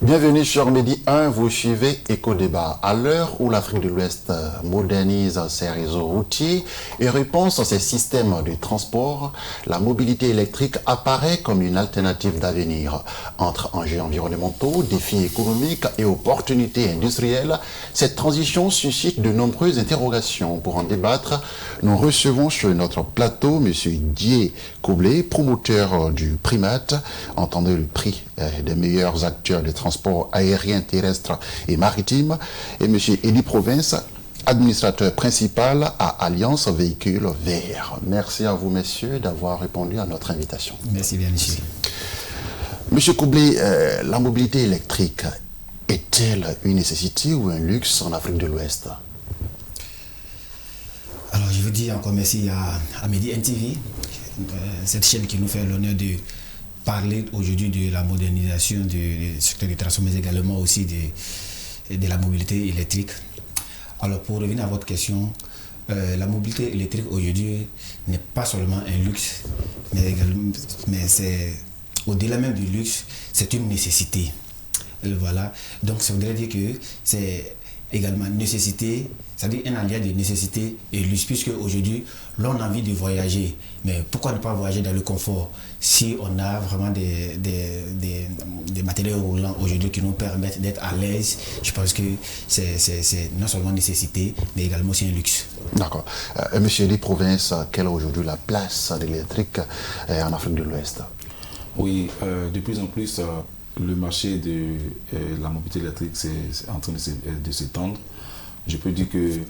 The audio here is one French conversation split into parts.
Bienvenue sur Midi 1, vous suivez Éco-Débat. À l'heure où l'Afrique de l'Ouest modernise ses réseaux routiers et repense ses systèmes de transport, la mobilité électrique apparaît comme une alternative d'avenir. Entre enjeux environnementaux, défis économiques et opportunités industrielles, cette transition suscite de nombreuses interrogations. Pour en débattre, nous recevons sur notre plateau M. Dié Coublé, promoteur du Primate, entendez le prix des meilleurs acteurs de transport aérien, terrestre et maritime, et M. Elie Province, administrateur principal à Alliance Véhicules Verts. Merci à vous, messieurs, d'avoir répondu à notre invitation. Merci bien, monsieur. Monsieur Coublé, la mobilité électrique est-elle une nécessité ou un luxe en Afrique de l'Ouest? Alors, je veux dire encore merci à Midi NTV, cette chaîne qui nous fait l'honneur de parler aujourd'hui de la modernisation du secteur du transport, mais également aussi de la mobilité électrique. Alors, pour revenir à votre question, la mobilité électrique aujourd'hui n'est pas seulement un luxe, mais c'est au-delà même du luxe, c'est une nécessité. Voilà. Donc, ça voudrait dire que c'est également nécessité, c'est-à-dire un alliage de nécessité et luxe, puisque aujourd'hui, l'on a envie de voyager. Mais pourquoi ne pas voyager dans le confort si on a vraiment des matériaux roulants aujourd'hui qui nous permettent d'être à l'aise? Je pense que c'est non seulement nécessité, mais également aussi un luxe. D'accord. Monsieur Elie Province, quelle est aujourd'hui la place de l'électrique en Afrique de l'Ouest? Oui, de plus en plus, le marché de la mobilité électrique est en train de s'étendre. Je peux dire que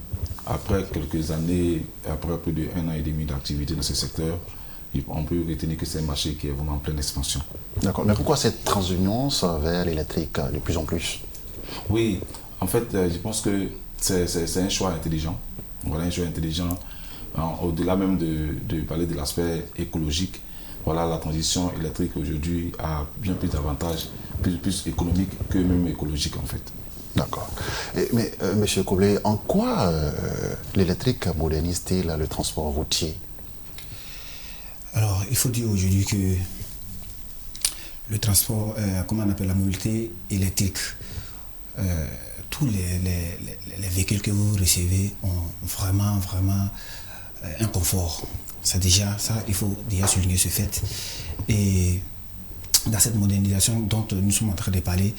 après quelques années, après plus d'1 an et demi d'activité dans ce secteur, on peut retenir que c'est un marché qui est vraiment en pleine expansion. D'accord. Mais pourquoi cette transhumance vers l'électrique de plus en plus? Oui, en fait, je pense que c'est un choix intelligent. Voilà, un choix intelligent. Au-delà même de parler de l'aspect écologique, voilà, la transition électrique aujourd'hui a bien plus d'avantages, plus économiques que même écologiques en fait. D'accord. Mais Monsieur Coublé, en quoi l'électrique modernise-t-il le transport routier? Alors, il faut dire aujourd'hui que le transport, comment on appelle la mobilité électrique, tous les véhicules que vous recevez ont vraiment un confort. Ça, il faut déjà souligner ce fait. Et dans cette modernisation dont nous sommes en train de parler,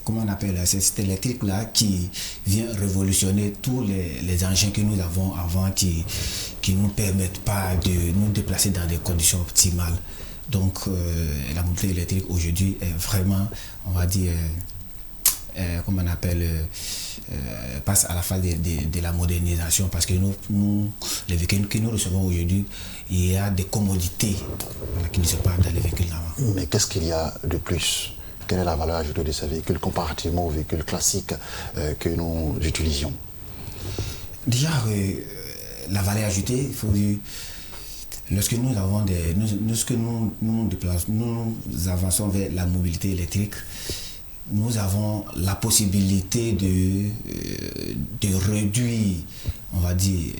comment on appelle, c'est cet électrique-là qui vient révolutionner tous les engins que nous avons avant qui ne nous permettent pas de nous déplacer dans des conditions optimales. Donc, la mobilité électrique aujourd'hui est vraiment, on va dire, comment on appelle, passe à la phase de la modernisation, parce que nous, les véhicules que nous recevons aujourd'hui, il y a des commodités qui ne sont pas dans les véhicules d'avant. Mais qu'est-ce qu'il y a de plus? Quelle est la valeur ajoutée de ces véhicules comparativement aux véhicules classiques que nous utilisions? Déjà, la valeur ajoutée, il faut dire, lorsque nous avons nous avançons vers la mobilité électrique, nous avons la possibilité de réduire, on va dire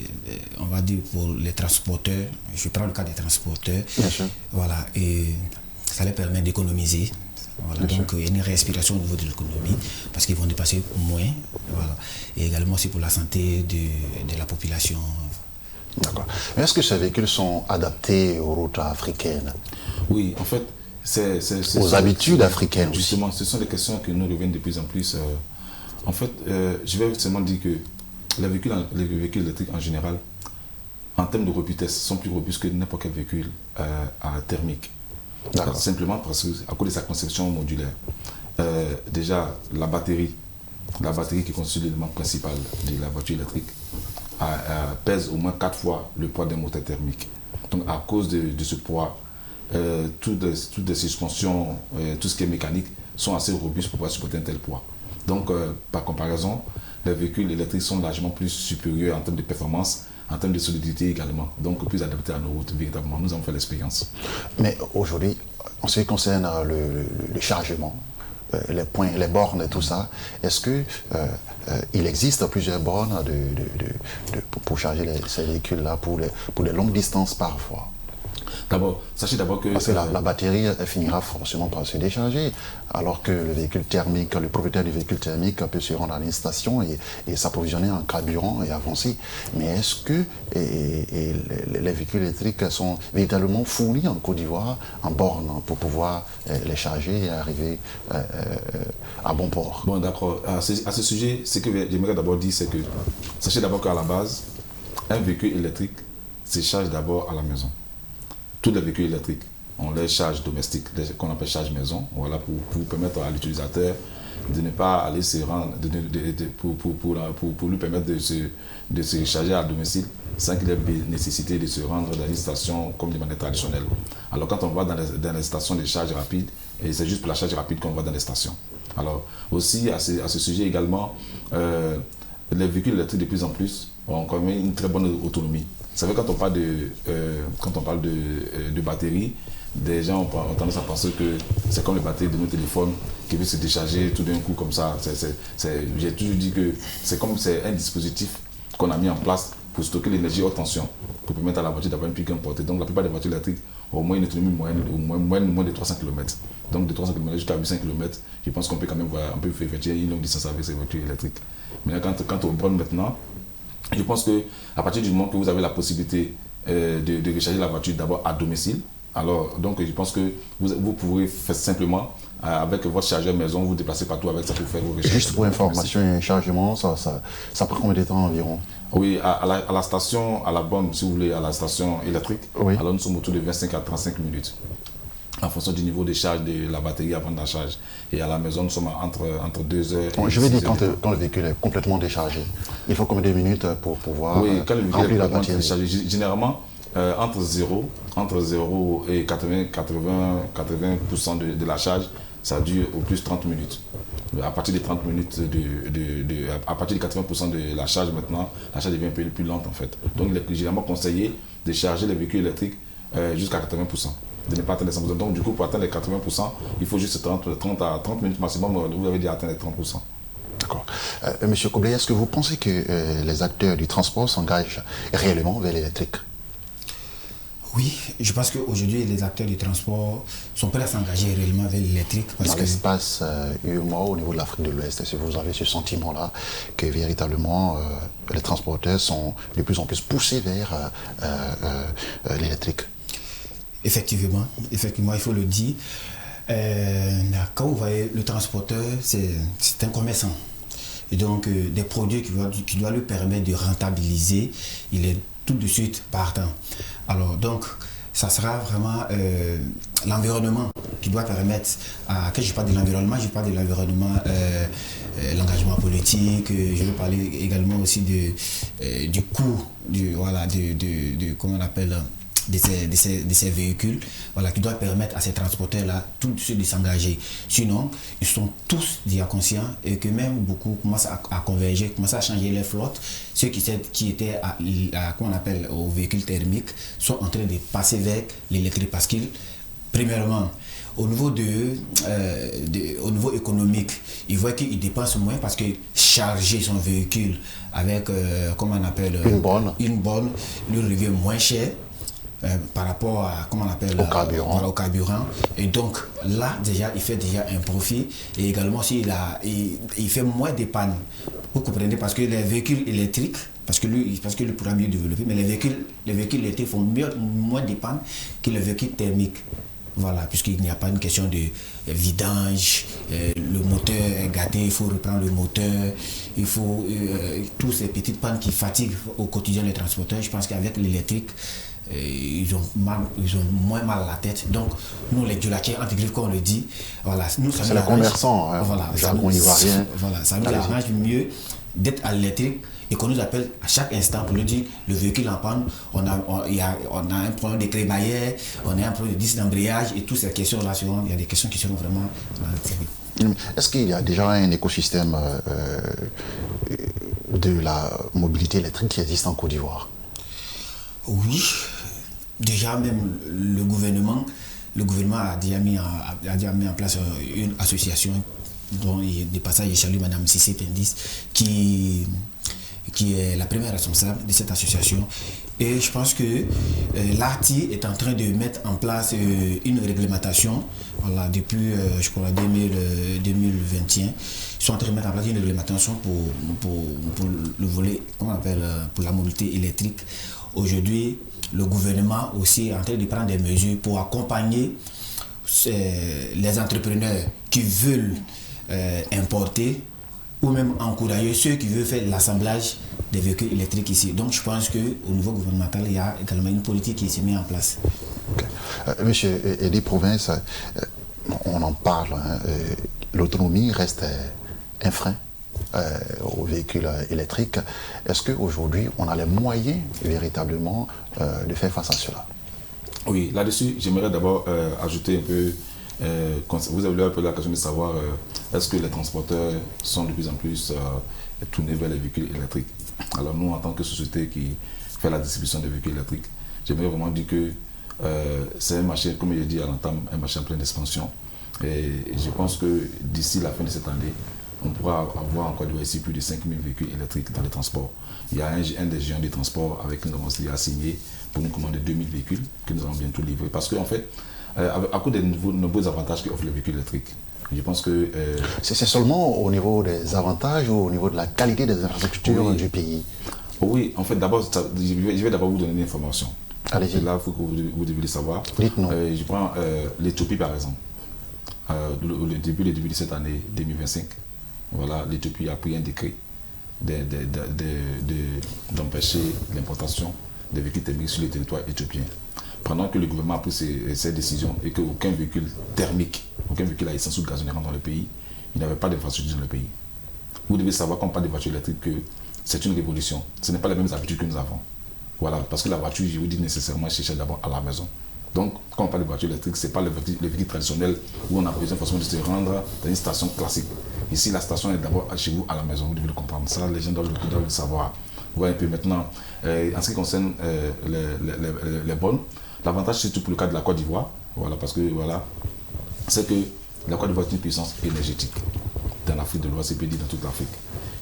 pour les transporteurs, je prends le cas des transporteurs, bien sûr. Voilà, et ça leur permet d'économiser. Voilà, donc il y a une respiration au niveau de l'économie parce qu'ils vont dépasser moins, voilà, et également aussi pour la santé de la population. D'accord. Mais est-ce que ces véhicules sont adaptés aux routes africaines? Oui, en fait, aux habitudes africaines aussi. Justement, ce sont des questions que nous reviennent de plus en plus. En fait, je vais seulement dire que les véhicules électriques en général, en termes de robustesse, sont plus robustes que n'importe quel véhicule à thermique. Simplement parce que, à cause de sa conception modulaire. Déjà, la batterie qui constitue l'élément principal de la voiture électrique pèse au moins 4 fois le poids d'un moteur thermique. Donc, à cause de ce poids, toutes les suspensions, tout ce qui est mécanique sont assez robustes pour pouvoir supporter un tel poids. Donc, par comparaison, les véhicules électriques sont largement plus supérieurs en termes de performance, en termes de solidité également, donc plus adaptés à nos routes, véritablement. Nous avons fait l'expérience. Mais aujourd'hui, en ce qui concerne le chargement, les bornes et tout ça, est-ce qu'il existe plusieurs bornes pour charger ces véhicules-là pour des longues distances parfois? D'abord, sachez d'abord que... Parce que la batterie, elle finira forcément par se décharger, alors que le véhicule thermique, le propriétaire du véhicule thermique peut se rendre à une station et s'approvisionner en carburant et avancer. Mais est-ce que les véhicules électriques sont véritablement fournis en Côte d'Ivoire, en borne, pour pouvoir les charger et arriver à bon port? Bon, d'accord. À ce sujet, ce que j'aimerais d'abord dire, c'est que sachez d'abord qu'à la base, un véhicule électrique se charge d'abord à la maison. Tous les véhicules électriques ont les charges domestiques, qu'on appelle charge maison, voilà, pour permettre à l'utilisateur de ne pas aller se rendre, pour lui permettre de se recharger à domicile sans qu'il ait nécessité de se rendre dans une station comme de manière traditionnelle. Alors quand on va dans les stations de charge rapide, et c'est juste pour la charge rapide qu'on va dans les stations. Alors aussi à ce sujet également, les véhicules électriques de plus en plus ont quand même une très bonne autonomie. Vous savez, quand on parle de batterie, des gens ont tendance à penser que c'est comme les batteries de nos téléphones qui peuvent se décharger tout d'un coup comme ça. J'ai toujours dit que c'est un dispositif qu'on a mis en place pour stocker l'énergie haute tension, pour permettre à la voiture d'avoir une plus grande portée. Donc la plupart des voitures électriques ont au moins une autonomie moyenne, moins de 300 km. Donc de 300 km jusqu'à 800 km, je pense qu'on peut quand même faire effectuer une longue distance avec ces voitures électriques. Mais quand on prend maintenant, je pense qu'à partir du moment que vous avez la possibilité de recharger la voiture d'abord à domicile, alors donc je pense que vous pourrez faire simplement avec votre chargeur maison, vous déplacer partout avec ça pour faire vos recharges. Juste pour information et chargement, ça prend combien de temps environ? Oui, à la station, à la borne, si vous voulez, à la station électrique, oui. Alors nous sommes autour de 25 à 35 minutes. En fonction du niveau de charge de la batterie avant la charge. Et à la maison, nous sommes entre 2 heures et je veux dire, quand le véhicule est complètement déchargé, il faut combien de minutes pour pouvoir remplir la batterie? Généralement, entre 0 et 80% de la charge, ça dure au plus 30 minutes. À partir de 30 minutes, à partir de 80% de la charge maintenant, la charge devient un peu plus lente en fait. Donc il est généralement conseillé de charger les véhicules électriques jusqu'à 80%. De ne pas atteindre les 100%. Donc du coup, pour atteindre les 80%, il faut juste 30 minutes maximum, vous avez dit atteindre les 30%. D'accord. Monsieur Koblé, est-ce que vous pensez que les acteurs du transport s'engagent réellement vers l'électrique? Oui, je pense qu'aujourd'hui, les acteurs du transport sont prêts à s'engager réellement vers l'électrique. Dans l'espace mois au niveau de l'Afrique de l'Ouest, est-ce que vous avez ce sentiment-là que véritablement les transporteurs sont de plus en plus poussés vers l'électrique? Effectivement, il faut le dire. Quand vous voyez le transporteur, c'est un commerçant. Et donc, des produits qui doivent lui permettre de rentabiliser, il est tout de suite partant. Alors, donc, ça sera vraiment l'environnement qui doit permettre, quand je parle de l'environnement, je parle de l'environnement, l'engagement politique, je vais parler également aussi du coût, comment on appelle, de ces véhicules, voilà, qui doit permettre à ces transporteurs-là tout de suite de s'engager. Sinon, ils sont tous déjà conscients et que même beaucoup commencent à converger, commencent à changer les flottes. Ceux qui étaient comment on appelle, aux véhicules thermiques sont en train de passer vers l'électrique parce qu'ils, premièrement, au niveau économique, ils voient qu'ils dépensent moins parce que charger son véhicule avec, comment on appelle, une borne lui revient moins cher. Par rapport à, comment on appelle, au carburant. Et donc là déjà il fait déjà un profit et également il fait moins de pannes. Vous comprenez, parce que les véhicules électriques, parce que lui pourra mieux développer, mais les véhicules électriques font moins de pannes que les véhicules thermiques. Voilà, puisqu'il n'y a pas une question de vidange, le moteur est gâté, il faut reprendre le moteur, il faut toutes ces petites pannes qui fatiguent au quotidien les transporteurs. Je pense qu'avec l'électrique, ils ont moins mal à la tête. Donc nous les djulakiens anti-griffes, comme on le dit, voilà, nous ça c'est les commerçants, voilà, ça nous arrange mieux d'être à l'électrique et qu'on nous appelle à chaque instant pour nous dire le véhicule en panne, on a un problème de crémaillère, on a un problème de disque d'embrayage et toutes ces questions là, il y a des questions qui seront vraiment Est-ce qu'il y a déjà un écosystème de la mobilité électrique qui existe en Côte d'Ivoire? Oui, déjà même le gouvernement a déjà mis en place une association dont de passage je salue Madame Cissé Pendis qui qui est la première responsable de cette association. Et je pense que l'ARTI est en train de mettre en place une réglementation, voilà, depuis, je crois, 2021. Ils sont en train de mettre en place une réglementation pour le volet, comment on appelle, pour la mobilité électrique. Aujourd'hui, le gouvernement aussi est en train de prendre des mesures pour accompagner les entrepreneurs qui veulent importer ou même encourager ceux qui veulent faire l'assemblage des véhicules électriques ici. Donc je pense qu'au niveau gouvernemental, il y a également une politique qui s'est mise en place. Okay. Monsieur Eddy Province, on en parle, hein, l'autonomie reste un frein aux véhicules électriques. Est-ce qu'aujourd'hui, on a les moyens véritablement de faire face à cela? Oui, là-dessus, j'aimerais d'abord ajouter un peu, vous avez un peu la question de savoir est-ce que les transporteurs sont de plus en plus tournés vers les véhicules électriques. Alors nous, en tant que société qui fait la distribution des véhicules électriques, j'aimerais vraiment dire que c'est un marché, comme je l'ai dit à l'entame, un marché en pleine expansion. Et je pense que d'ici la fin de cette année, on pourra avoir encore ici plus de 5000 véhicules électriques dans les transports. Il y a un des géants des transports avec qui nous avons signé pour nous commander 2000 véhicules que nous allons bientôt livrer. Parce qu'en fait, à cause des nombreux avantages qu'offre le véhicule électrique, je pense que... C'est seulement au niveau des avantages ou au niveau de la qualité des infrastructures du pays? Oui, en fait, d'abord, je vais d'abord vous donner une information. Allez-y. Là, il faut que vous devez le savoir. Dites-nous. Je prends l'Éthiopie, par exemple. Depuis le début de cette année 2025, voilà, l'Éthiopie a pris un décret d'empêcher l'importation des véhicules thermiques sur le territoire éthiopien. Pendant que le gouvernement a pris ces décisions et qu'aucun véhicule thermique, aucun véhicule à essence ou gazole rentre dans le pays, il n'y avait pas d'infrastructure dans le pays. Vous devez savoir, quand on parle de voitures électriques, que c'est une révolution. Ce n'est pas les mêmes habitudes que nous avons. Voilà, parce que la voiture, je vous dis nécessairement, chercher d'abord à la maison. Donc, quand on parle de voiture électrique, ce n'est pas le véhicule traditionnel où on a besoin forcément de se rendre dans une station classique. Ici, la station est d'abord chez vous, à la maison, vous devez le comprendre. Ça, les gens doivent le savoir. Vous voyez un peu maintenant, en ce qui concerne les bornes, l'avantage, surtout pour le cas de la Côte d'Ivoire, voilà, parce que voilà, c'est que la Côte d'Ivoire est une puissance énergétique dans l'Afrique de l'Ouest et puis dans toute l'Afrique.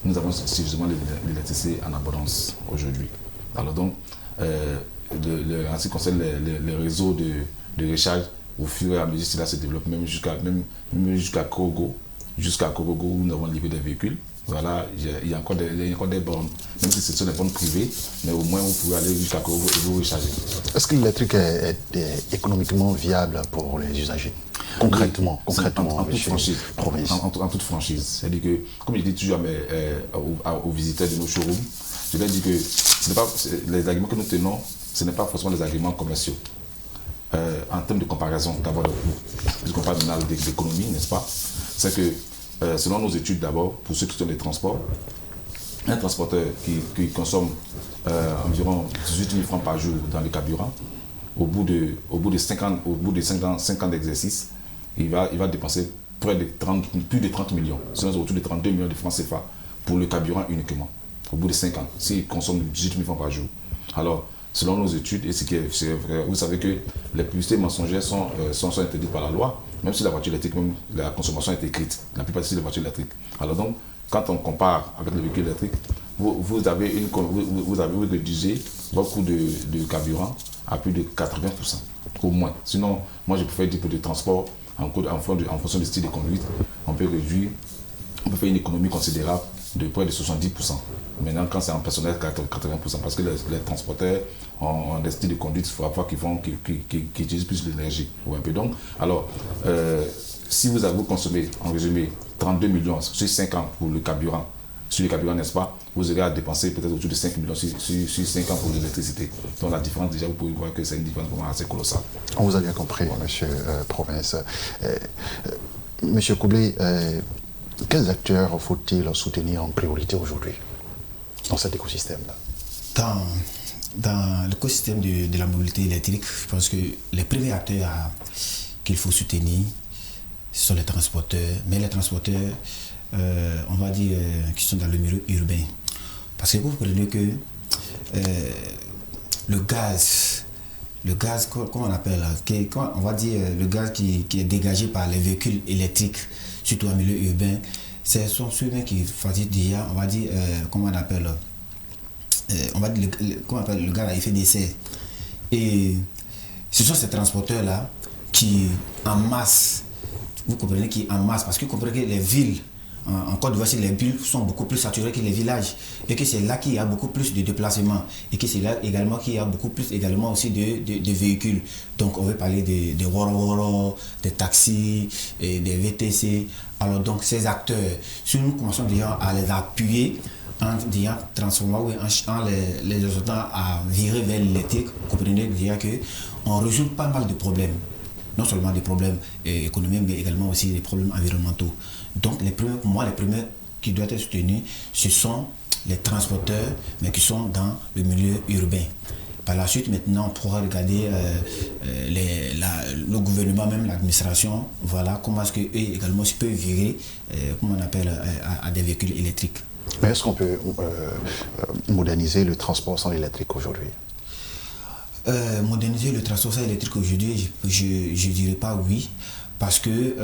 Nous avons suffisamment l'électricité en abondance aujourd'hui. Alors donc, en ce qui concerne les réseaux de recharge, au fur et à mesure, cela se développe même jusqu'à Korogo, où nous avons livré des véhicules. Voilà, il y a encore des bornes, même si ce sont des bornes privées, mais au moins vous pouvez aller jusqu'à Korogo et vous recharger. Est-ce que l'électrique est économiquement viable pour les usagers? Concrètement, oui, en toute franchise. En toute franchise. C'est-à-dire que, comme je dis toujours aux visiteurs de nos showrooms, je leur dis que les arguments que nous tenons, ce n'est pas forcément des arguments commerciaux. En termes de comparaison, d'abord, puisqu'on parle d'économie, n'est-ce pas? C'est que, selon nos études d'abord, pour ceux qui sont des transports, un transporteur qui consomme environ 18 000 francs par jour dans le carburant, au bout de 5 ans d'exercice, il va dépenser plus de 30 millions, c'est autour de 32 millions de francs CFA pour le carburant uniquement, au bout de 5 ans, s'il consomme 18 000 francs par jour. Alors, selon nos études, et vous savez que les publicités mensongères sont interdites par la loi, même si la voiture électrique, même la consommation est écrite, la plupart des voitures électriques. Alors donc, quand on compare avec le véhicule électrique, vous réduisez votre coût de carburant à plus de 80%, au moins. Sinon, moi je préfère dire pour le transport, en fonction du style de conduite, on peut faire une économie considérable de près de 70%. Maintenant, quand c'est en personnel, 80%, parce que les transporteurs ont des styles de conduite qui utilisent plus l'énergie. Donc, alors, si vous consommez, en résumé, 32 millions sur 5 ans pour le carburant, n'est-ce pas, vous aurez à dépenser peut-être autour de 5 millions sur 5 ans pour l'électricité. Donc la différence, déjà, vous pouvez voir que c'est une différence vraiment assez colossale. On vous a bien compris, monsieur Province. Monsieur Koublé, quels acteurs faut-il soutenir en priorité aujourd'hui dans cet écosystème-là? Dans l'écosystème de la mobilité électrique, je pense que les premiers acteurs qu'il faut soutenir, ce sont les transporteurs. Mais les transporteurs, on va dire, qui sont dans le milieu urbain. Parce que vous comprenez que le gaz, comment on appelle, on va dire le gaz qui est dégagé par les véhicules électriques, surtout en milieu urbain, ce sont ceux qui font déjà, on va dire, comment on appelle, on va dire, comment on appelle, le gaz à effet de serre. Et ce sont ces transporteurs-là qui, en masse, vous comprenez, qui en masse, parce que vous comprenez que les villes, en Côte d'Ivoire, les villes sont beaucoup plus saturées que les villages, et que c'est là qu'il y a beaucoup plus de déplacements, et que c'est là également qu'il y a beaucoup plus également aussi de véhicules. Donc on veut parler de Woro, des taxis, et des VTC. Alors donc ces acteurs, si nous commençons déjà à les appuyer, en transformant, en les exhortant à virer vers l'électrique, vous comprenez déjà qu'on résout pas mal de problèmes. Non seulement des problèmes économiques, mais également aussi des problèmes environnementaux. Donc, pour moi, les premiers qui doivent être soutenus, ce sont les transporteurs, mais qui sont dans le milieu urbain. Par la suite, maintenant, on pourra regarder le gouvernement, même l'administration, voilà, comment est-ce qu'eux également peuvent virer, comment on appelle, à des véhicules électriques. Mais est-ce qu'on peut moderniser le transport sans l'électrique aujourd'hui? Moderniser le transport électrique aujourd'hui, je ne dirais pas oui, parce que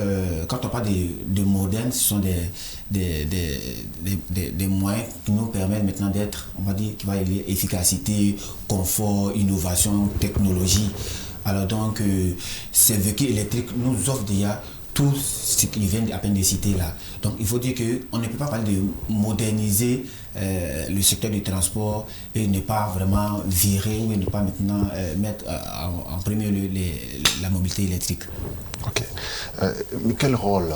quand on parle de moderne, ce sont des moyens qui nous permettent maintenant d'être, on va dire, qui va y aller efficacité, confort, innovation, technologie. Alors donc, ces véhicules électriques nous offrent déjà tout ce qui vient à peine de citer là. Donc il faut dire qu'on ne peut pas parler de moderniser le secteur du transport et ne pas vraiment virer ou ne pas maintenant mettre en premier lieu la mobilité électrique. Ok. Quel rôle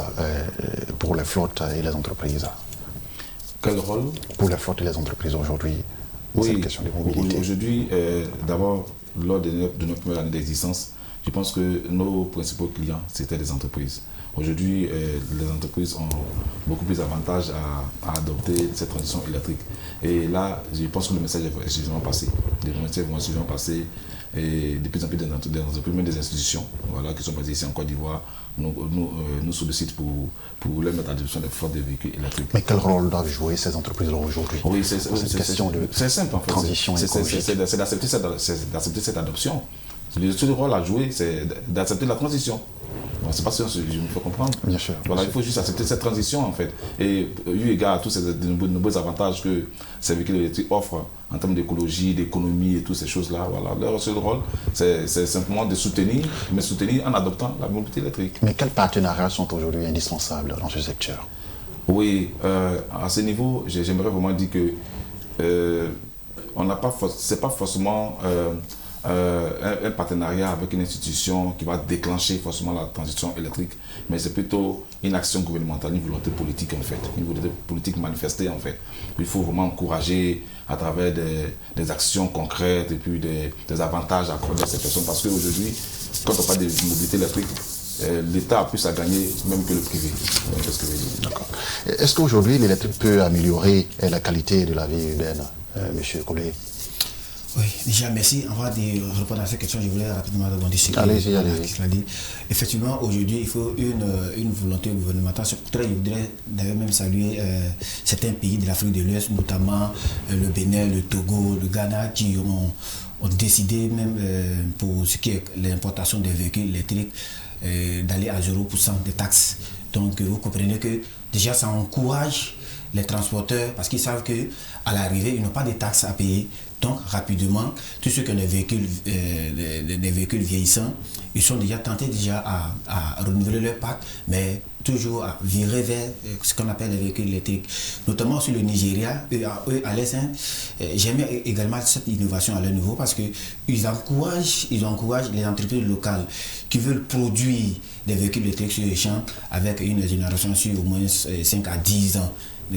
pour les flottes et les entreprises? Quel rôle? Pour les flottes et les entreprises aujourd'hui, cette question de mobilité. Aujourd'hui, d'abord, lors de notre première année d'existence, je pense que nos principaux clients, c'était les entreprises. Aujourd'hui, les entreprises ont beaucoup plus d'avantages à adopter cette transition électrique. Et là, je pense que le message est suffisamment passé. Les messages vont suffisamment passer. Et de plus en plus des entreprises, même des institutions, voilà, qui sont basées ici en Côte d'Ivoire, nous sollicitent pour leur mettre à disposition des flottes de véhicules électriques. Mais quel rôle doivent jouer ces entreprises-là aujourd'hui? Oui, c'est une question de simple, en fait. Transition écologique. C'est d'accepter cette adoption. Le seul rôle à jouer, c'est d'accepter la transition. Bon, c'est pas si je me fais comprendre. Bien sûr. Voilà, il faut juste accepter cette transition, en fait. Et eu égard à tous ces nombreux avantages que ces véhicules électriques offrent en termes d'écologie, d'économie et toutes ces choses-là, voilà. Leur seul rôle, c'est simplement de soutenir, mais soutenir en adoptant la mobilité électrique. Mais quels partenariats sont aujourd'hui indispensables dans ce secteur? Oui, à ce niveau, j'aimerais vraiment dire que c'est pas forcément un partenariat avec une institution qui va déclencher forcément la transition électrique, mais c'est plutôt une action gouvernementale, une volonté politique en fait, une volonté politique manifestée en fait. Il faut vraiment encourager à travers des actions concrètes et puis des avantages accordés à ces personnes, parce qu'aujourd'hui, quand on parle de mobilité électrique, l'État a plus à gagner même que le privé. D'accord. Est-ce qu'aujourd'hui l'électrique peut améliorer la qualité de la vie urbaine, Monsieur Collé? Oui, déjà merci. Avant de répondre à cette question, je voulais rapidement rebondir sur allez-y. Effectivement, aujourd'hui, il faut une volonté gouvernementale. Je voudrais d'ailleurs même saluer certains pays de l'Afrique de l'Ouest, notamment le Bénin, le Togo, le Ghana, qui ont décidé même pour ce qui est l'importation des véhicules électriques d'aller à 0% de taxes. Donc vous comprenez que déjà ça encourage les transporteurs parce qu'ils savent qu'à l'arrivée, ils n'ont pas de taxes à payer. Donc rapidement, tous ceux qui ont des véhicules vieillissants, ils sont déjà tentés à renouveler leur parc, mais toujours à virer vers ce qu'on appelle les véhicules électriques. Notamment sur le Nigeria, à l'Est, j'aime également cette innovation à leur niveau parce qu'ils encouragent les entreprises locales qui veulent produire des véhicules électriques sur les champs avec une génération sur au moins 5 à 10 ans.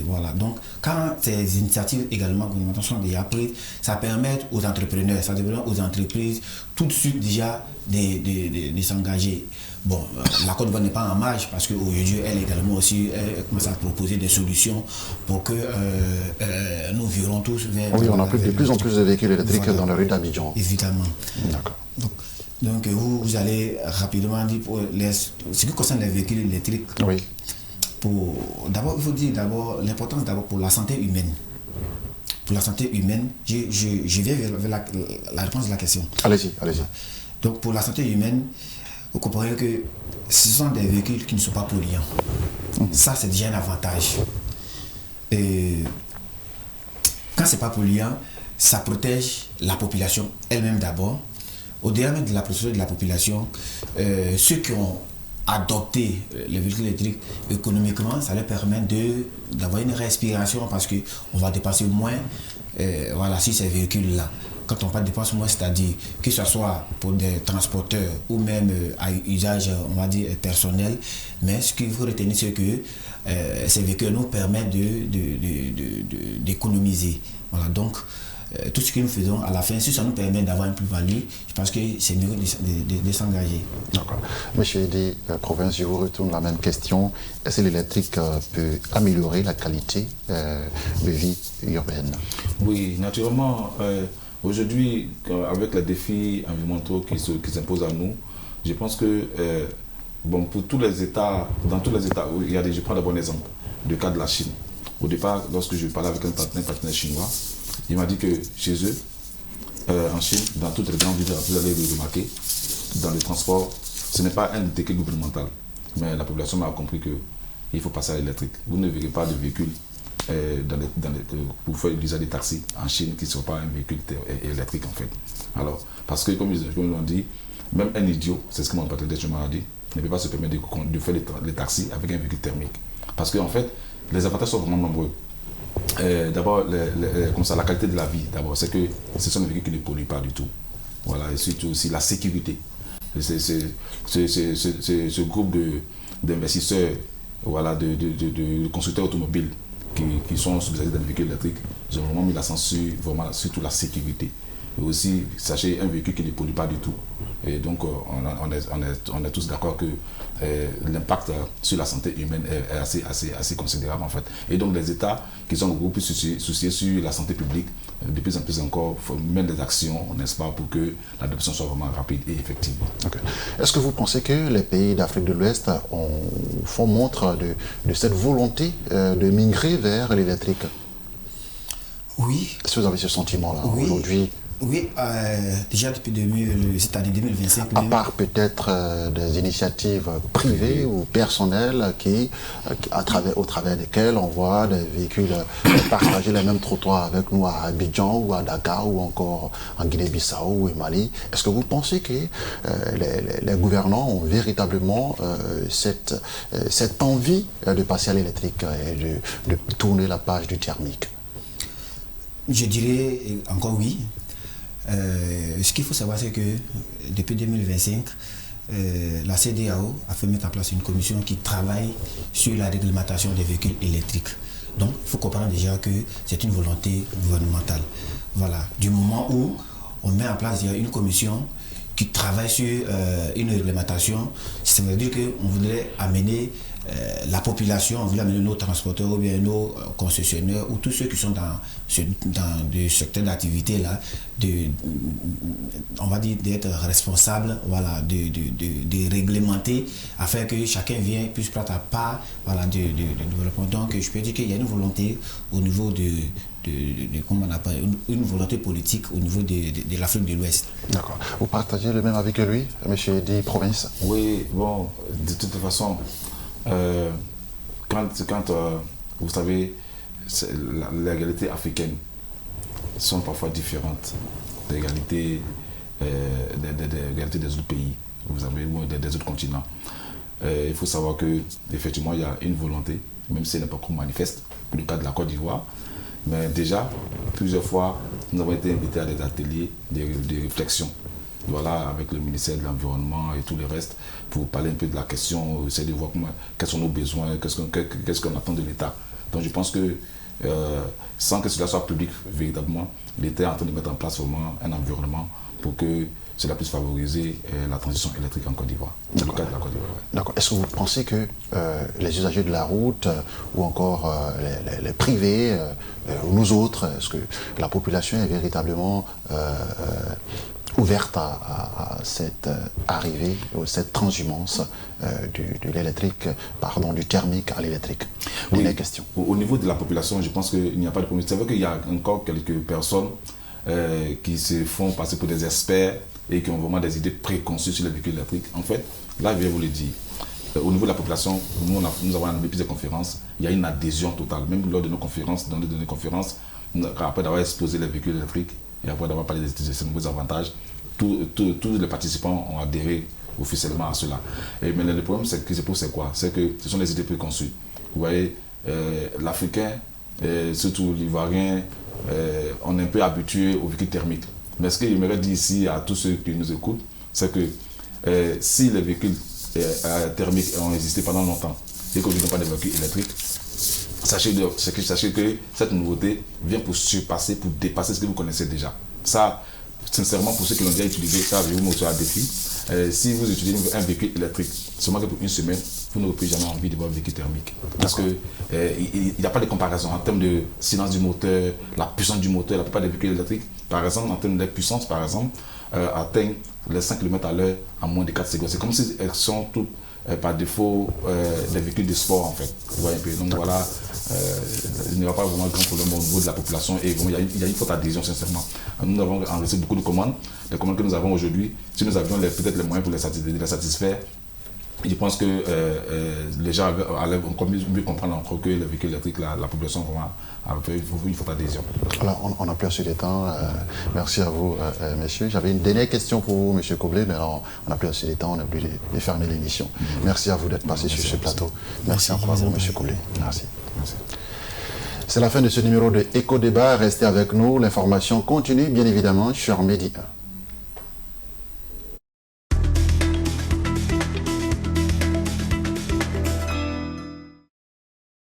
Voilà. Donc, quand ces initiatives également gouvernementales sont déjà prises, ça permet aux entrepreneurs, ça permet aux entreprises tout de suite déjà de s'engager. Bon, la Côte d'Ivoire n'est pas en marge parce qu'aujourd'hui, elle également aussi commence à proposer des solutions pour que nous virons tous vers... Oui, on a de plus en plus de véhicules électriques dans la rue d'Abidjan. Évidemment. D'accord. Donc vous allez rapidement dire pour ce qui concerne les véhicules électriques. Oui. D'abord, il faut dire l'importance pour la santé humaine. Pour la santé humaine, je viens vers la réponse de la question. Allez-y. Donc pour la santé humaine, vous comprenez que ce sont des véhicules qui ne sont pas polluants. Ça, c'est déjà un avantage. Et quand ce n'est pas polluant, ça protège la population elle-même d'abord. Au-delà même de la protection de la population, ceux qui ont adopté les véhicules électriques économiquement, ça leur permet d'avoir une respiration parce qu'on va dépenser moins sur ces véhicules-là. Quand on parle de dépenses moins, c'est-à-dire que ce soit pour des transporteurs ou même à usage, on va dire, personnel, mais ce qu'il faut retenir, c'est que ces véhicules nous permettent d'économiser. Voilà, donc tout ce que nous faisons à la fin, si ça nous permet d'avoir une plus-value, je pense que c'est mieux de s'engager. D'accord. Monsieur Eddy, Province, je vous retourne la même question. Est-ce que l'électrique peut améliorer la qualité de vie urbaine? Oui, naturellement. Aujourd'hui, avec les défis environnementaux qui s'imposent à nous, je pense que pour tous les États, dans tous les États, je prends d'abord un exemple, le cas de la Chine. Au départ, lorsque je parlais avec un partenaire chinois, il m'a dit que chez eux, en Chine, dans toutes les grandes villes, vous allez le remarquer, dans les transports, ce n'est pas un décret gouvernemental. Mais la population a compris qu'il faut passer à l'électrique. Vous ne verrez pas de véhicules pour faire l'usage des taxis en Chine qui ne sont pas un véhicule électrique en fait. Alors, parce que comme ils l'ont dit, même un idiot, c'est ce que mon partenaire m'a dit, ne peut pas se permettre de faire les taxis avec un véhicule thermique. Parce qu'en fait, les avantages sont vraiment nombreux. D'abord, la qualité de la vie, d'abord, c'est que ce sont des véhicules qui ne polluent pas du tout. Voilà, et surtout aussi la sécurité. Ce groupe d'investisseurs, voilà, de constructeurs automobiles qui sont spécialisés dans les véhicules électriques, j'ai vraiment mis l'accent surtout la sécurité. Et aussi, sachez, un véhicule qui ne pollue pas du tout. Et donc, on est tous d'accord que l'impact sur la santé humaine est assez considérable en fait. Et donc, les États qui sont beaucoup plus souciés sur la santé publique, de plus en plus encore, mènent des actions, n'est-ce pas, pour que l'adoption soit vraiment rapide et effective. Okay. Est-ce que vous pensez que les pays d'Afrique de l'Ouest font montre de cette volonté de migrer vers l'électrique? Oui. Est-ce que vous avez ce sentiment-là aujourd'hui? Oui, déjà depuis cette année 2025. À part peut-être des initiatives privées ou personnelles au travers desquelles on voit des véhicules partager les mêmes trottoirs avec nous à Abidjan ou à Dakar ou encore en Guinée-Bissau ou au Mali. Est-ce que vous pensez que les gouvernants ont véritablement cette envie de passer à l'électrique et de tourner la page du thermique? Je dirais encore oui. Ce qu'il faut savoir, c'est que depuis 2025, la CEDEAO a fait mettre en place une commission qui travaille sur la réglementation des véhicules électriques. Donc, il faut comprendre déjà que c'est une volonté gouvernementale. Voilà. Du moment où on met en place une commission qui travaille sur une réglementation, ça veut dire qu'on voudrait amener la population, on voulait amener nos transporteurs ou bien nos concessionnaires ou tous ceux qui sont dans des secteurs d'activité là, on va dire d'être responsables, voilà, de réglementer afin que chacun puisse prendre sa part, voilà, de développement. Donc je peux dire qu'il y a une volonté au niveau comment on appelle, une volonté politique au niveau de l'Afrique de l'Ouest. D'accord. Vous partagez le même avis que lui, M. Eddy, Province? Oui, bon, de toute façon, quand vous savez, les réalités africaines sont parfois différentes des réalités des autres pays, vous savez, ou des autres continents. Il faut savoir qu'effectivement, il y a une volonté, même si elle n'est pas comme manifeste, pour le cas de la Côte d'Ivoire. Mais déjà, plusieurs fois, nous avons été invités à des ateliers de réflexion, voilà, avec le ministère de l'Environnement et tout le reste, pour parler un peu de la question, essayer de voir quels sont nos besoins, qu'est-ce qu'on attend de l'État. Donc je pense que sans que cela soit public véritablement, l'État est en train de mettre en place vraiment un environnement pour que cela puisse favoriser la transition électrique en Côte d'Ivoire. Dans le cas de la Côte d'Ivoire. Ouais. D'accord. Est-ce que vous pensez que les usagers de la route ou encore les privés ou nous autres, est-ce que la population est véritablement ouverte à cette arrivée, cette transhumance de l'électrique, du thermique à l'électrique? Oui, la question. Au niveau de la population, je pense qu'il n'y a pas de problème. C'est vrai qu'il y a encore quelques personnes qui se font passer pour des experts et qui ont vraiment des idées préconçues sur les véhicules électriques. En fait, là, je vais vous le dire. Au niveau de la population, nous avons animé plusieurs conférences. Il y a une adhésion totale. Même lors de nos conférences, après d'avoir exposé les véhicules électriques et après d'avoir parlé de ces nouveaux avantages, tous les participants ont adhéré officiellement à cela. Mais le problème c'est quoi? C'est que ce sont des idées préconçues. Vous voyez, l'Africain, surtout l'Ivoirien, on est un peu habitué aux véhicules thermiques. Mais ce que j'aimerais dire ici à tous ceux qui nous écoutent, c'est que si les véhicules thermiques ont existé pendant longtemps et qu'aujourd'hui n'ont pas de véhicules électriques, sachez que cette nouveauté vient pour surpasser, pour dépasser ce que vous connaissez déjà. Ça, sincèrement, pour ceux qui l'ont déjà utilisé, ça, je vous montre un défi. Si vous utilisez un véhicule électrique, seulement que pour une semaine, vous n'aurez plus jamais envie de voir un véhicule thermique. Parce qu'il n'y a pas de comparaison en termes de silence du moteur, la puissance du moteur. La plupart des véhicules électriques, par exemple, en termes de puissance, par exemple, atteignent les 5 km à l'heure en moins de 4 secondes. C'est comme si elles sont toutes par défaut des véhicules de sport en fait. Vous voyez un peu. Donc voilà, il n'y aura pas vraiment de grand problème au niveau de la population et bon, il y a une forte adhésion sincèrement. Nous avons enregistré beaucoup de commandes. Les commandes que nous avons aujourd'hui, si nous avions peut-être les moyens pour les satisfaire, je pense que les gens allaient encore mieux comprendre encore que les véhicules électriques, la population avait une forte adhésion. Alors, on n'a plus assez de temps. Merci à vous, messieurs. J'avais une dernière question pour vous, M. Koblé, mais alors, on n'a plus assez de temps, on est obligé de fermer l'émission. Merci à vous d'être passé sur ce plateau. Merci encore à vous, M. Koblé. Merci. C'est la fin de ce numéro de Éco Débat. Restez avec nous. L'information continue, bien évidemment, sur Medi 1.